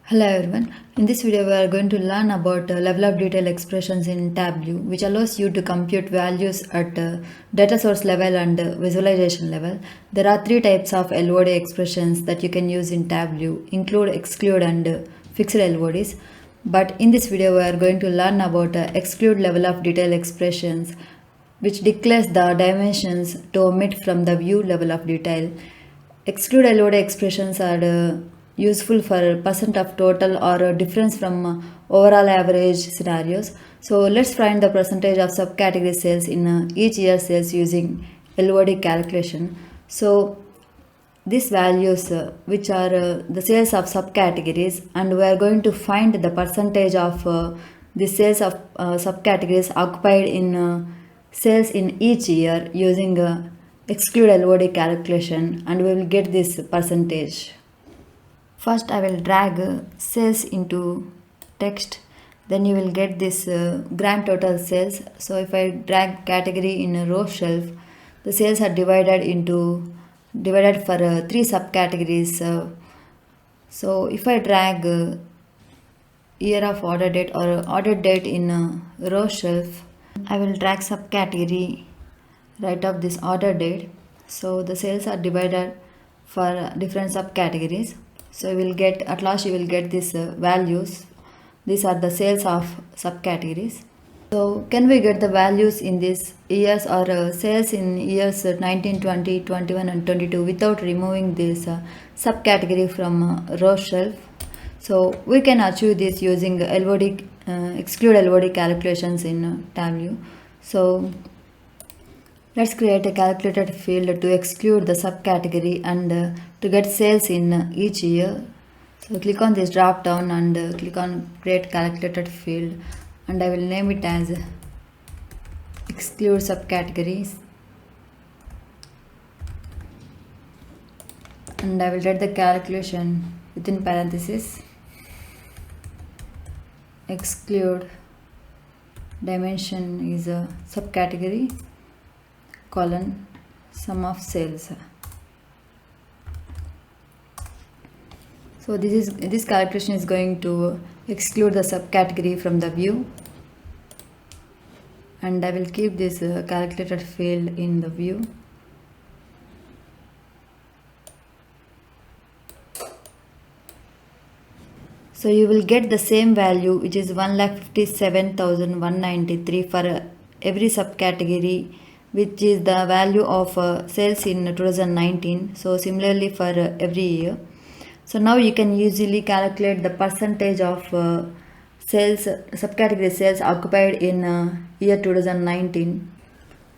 Hello everyone. In this video we are going to learn about level of detail expressions in Tableau, which allows you to compute values at data source level and visualization level. There are three types of LOD expressions that you can use in Tableau: include, exclude and fixed LODs. But in this video we are going to learn about exclude level of detail expressions, which declares the dimensions to omit from the view level of detail. Exclude LOD expressions are useful for percent of total or difference from overall average scenarios. So let's find the percentage of subcategory sales in each year sales using LOD calculation. So these values which are the sales of subcategories, and we are going to find the percentage of the sales of subcategories occupied in sales in each year using exclude LOD calculation, and we will get this percentage. First I will drag sales into text, then you will get this grand total sales. So if I drag category in a row shelf, the sales are divided for three subcategories. So if I drag year of order date or order date in a row shelf, I will drag subcategory right of this order date. So the sales are divided for different subcategories. So you will get, at last you will get these values. These are the sales of subcategories. So can we get the values in these years or sales in years 19, 20, 21 and 22 without removing this subcategory from row shelf? So we can achieve this using LOD, exclude LOD calculations in Tableau. So let's create a calculated field to exclude the subcategory and to get sales in each year. So click on this drop down and click on create calculated field, and I will name it as exclude subcategories, and I will write the calculation within parenthesis exclude dimension is a subcategory colon sum of sales. So this calculation is going to exclude the subcategory from the view, and I will keep this calculated field in the view. So you will get the same value, which is 1,57,193 for every subcategory, which is the value of sales in 2019. So similarly for every year. So now you can easily calculate the percentage of sales, subcategory sales occupied in year 2019.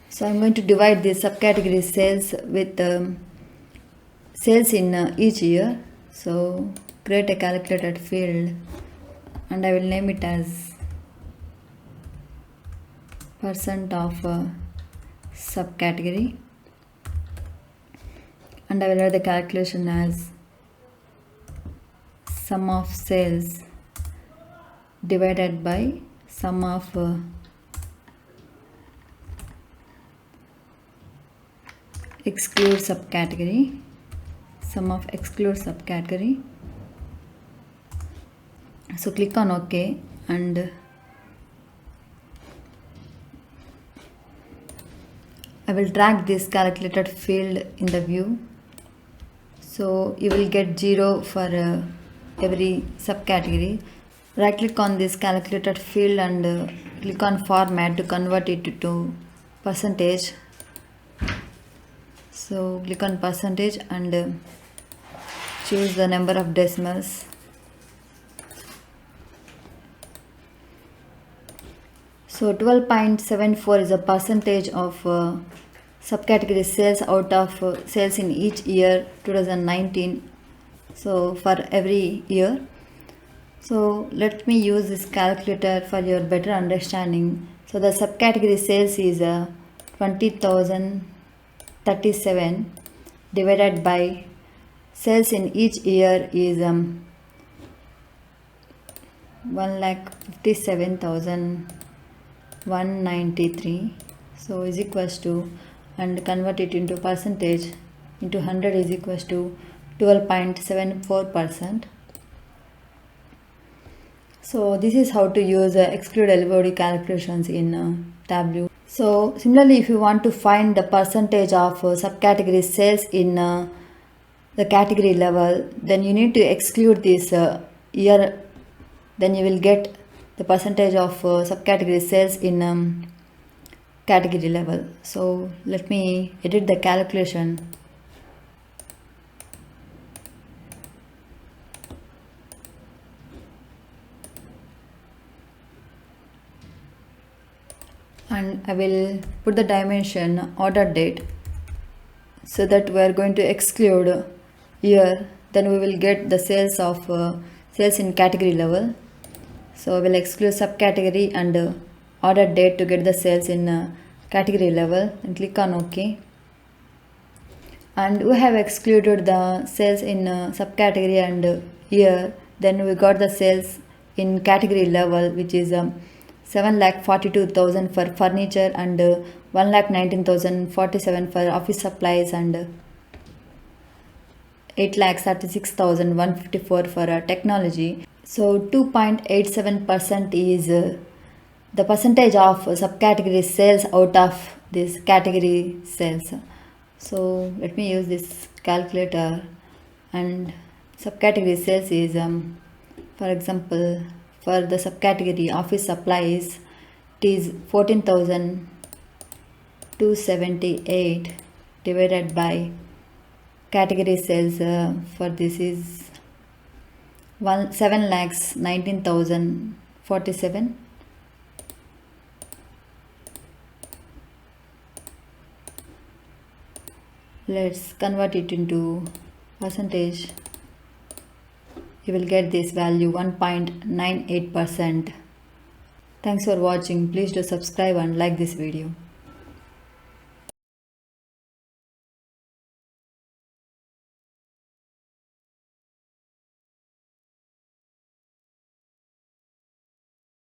So I'm going to divide this subcategory sales with sales in each year. So create a calculated field, and I will name it as percent of subcategory, and I will write the calculation as sum of sales divided by sum of exclude subcategory, sum of exclude subcategory. So click on OK, and I will drag this calculated field in the view. So you will get 0 for every subcategory. Right click on this calculated field and click on format to convert it to percentage. So click on percentage and choose the number of decimals. So 12.74 is a percentage of subcategory sales out of sales in each year 2019. So for every year. So let me use this calculator for your better understanding. So the subcategory sales is 20,037 divided by sales in each year is 1,57,193. So is equals to, and convert it into percentage into 100 is equals to 12.74%. So this is how to use exclude LOD calculations in Tableau. So similarly, if you want to find the percentage of subcategory sales in the category level, then you need to exclude this year. Then you will get the percentage of subcategory sales in category level. So let me edit the calculation. And I will put the dimension order date, so that we are going to exclude year. Then we will get the sales of sales in category level. So I will exclude subcategory and order date to get the sales in category level, and click on OK. And we have excluded the sales in subcategory and year. Then we got the sales in category level, which is 7,42,000 for furniture and 1,19,047 for office supplies and 8,36,154 for technology. So 2.87% is the percentage of subcategory sales out of this category sales. So let me use this calculator, and subcategory sales is for example, for the subcategory office supplies, it is 14,278 divided by category sales for this is 7,19,047. Let's convert it into percentage. You will get this value 1.98%. Thanks for watching. Please do subscribe and like this video.